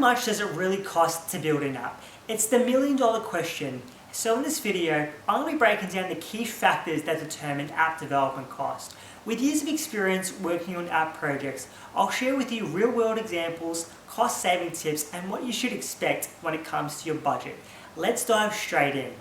much does it really cost to build an app? It's the million-dollar question. So in this video, I'm going to be breaking down the key factors that determine app development cost. With years of experience working on app projects, I'll share with you real-world examples, cost-saving tips, and what you should expect when it comes to your budget. Let's dive straight in.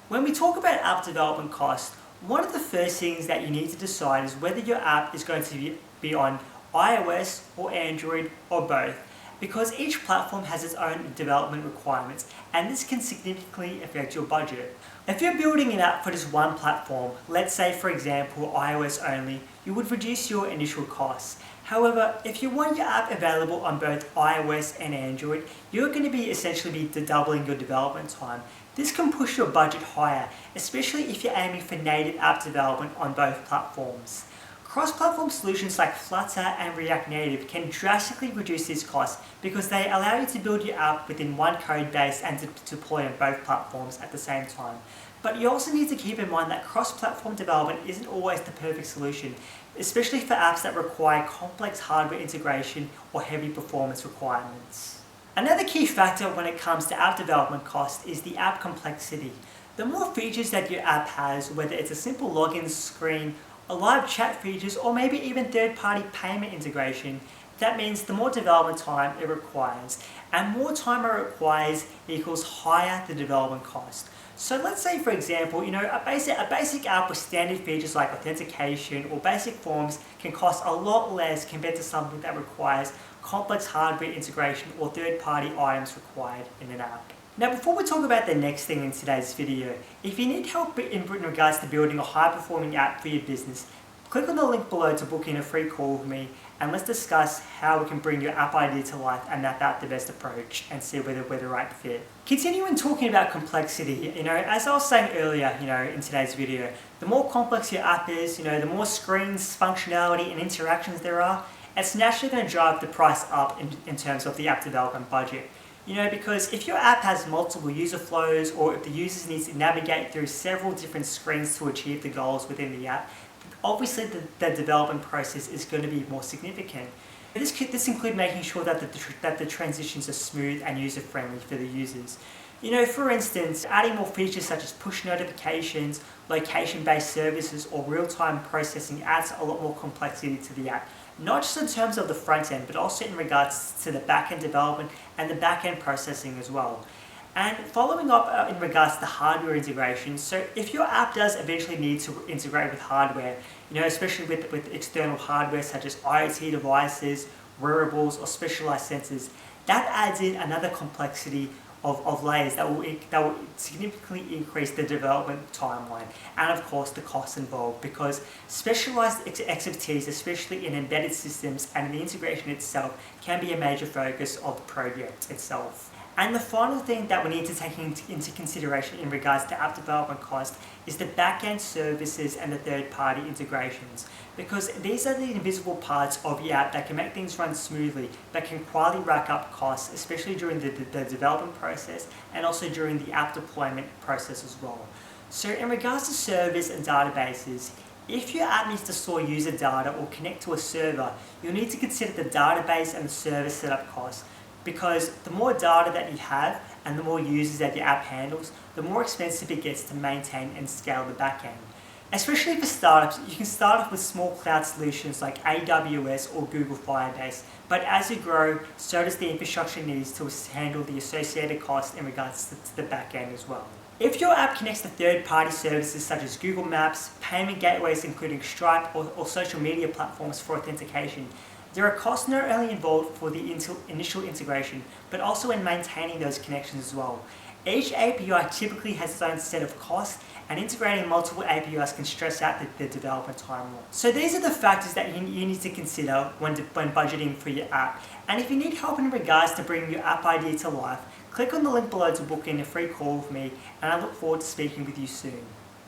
When we talk about app development cost, one of the first things that you need to decide is whether your app is going to be on iOS or Android or both, because each platform has its own development requirements, and this can significantly affect your budget. If you're building an app for just one platform, let's say for example iOS only, you would reduce your initial costs. However, if you want your app available on both iOS and Android, you're going to be essentially doubling your development time. This can push your budget higher, especially if you're aiming for native app development on both platforms. Cross-platform solutions like Flutter and React Native can drastically reduce this cost because they allow you to build your app within one code base and to deploy on both platforms at the same time. But you also need to keep in mind that cross-platform development isn't always the perfect solution, especially for apps that require complex hardware integration or heavy performance requirements. Another key factor when it comes to app development cost is the app complexity. The more features that your app has, whether it's a simple login screen, a live chat features, or maybe even third-party payment integration, that means the more development time it requires. And more time it requires equals higher the development cost. So let's say for example, a basic app with standard features like authentication or basic forms can cost a lot less compared to something that requires complex hardware integration or third-party items required in an app. Now before we talk about the next thing in today's video, if you need help in regards to building a high-performing app for your business, click on the link below to book in a free call with me, and let's discuss how we can bring your app idea to life and map out the best approach and see whether we're the right fit. Continuing talking about complexity, as I was saying earlier, in today's video, the more complex your app is, the more screens, functionality and interactions there are, it's naturally going to drive the price up in terms of the app development budget. Because if your app has multiple user flows, or if the users need to navigate through several different screens to achieve the goals within the app, obviously the development process is going to be more significant. This includes making sure that the transitions are smooth and user-friendly for the users. For instance, adding more features such as push notifications, location-based services, or real-time processing adds a lot more complexity to the app. Not just in terms of the front end, but also in regards to the back-end development and the back-end processing as well. And following up in regards to hardware integration, so if your app does eventually need to integrate with hardware, especially with external hardware such as IoT devices, wearables, or specialized sensors, that adds in another complexity of layers that will significantly increase the development timeline and of course the costs involved, because specialized expertise, especially in embedded systems and the integration itself, can be a major focus of the project itself. And the final thing that we need to take into consideration in regards to app development cost is the back-end services and the third-party integrations, because these are the invisible parts of your app that can make things run smoothly but can quietly rack up costs, especially during the development process and also during the app deployment process as well. So in regards to servers and databases, if your app needs to store user data or connect to a server, you'll need to consider the database and the server setup costs, because the more data that you have and the more users that your app handles, the more expensive it gets to maintain and scale the backend. Especially for startups, you can start off with small cloud solutions like AWS or Google Firebase, but as you grow, so does the infrastructure needs to handle the associated costs in regards to the backend as well. If your app connects to third-party services such as Google Maps, payment gateways including Stripe, or social media platforms for authentication, there are costs not only involved for the initial integration, but also in maintaining those connections as well. Each API typically has its own set of costs, and integrating multiple APIs can stress out the development timeline. So these are the factors that you need to consider when budgeting for your app. And if you need help in regards to bringing your app idea to life, click on the link below to book in a free call with me, and I look forward to speaking with you soon.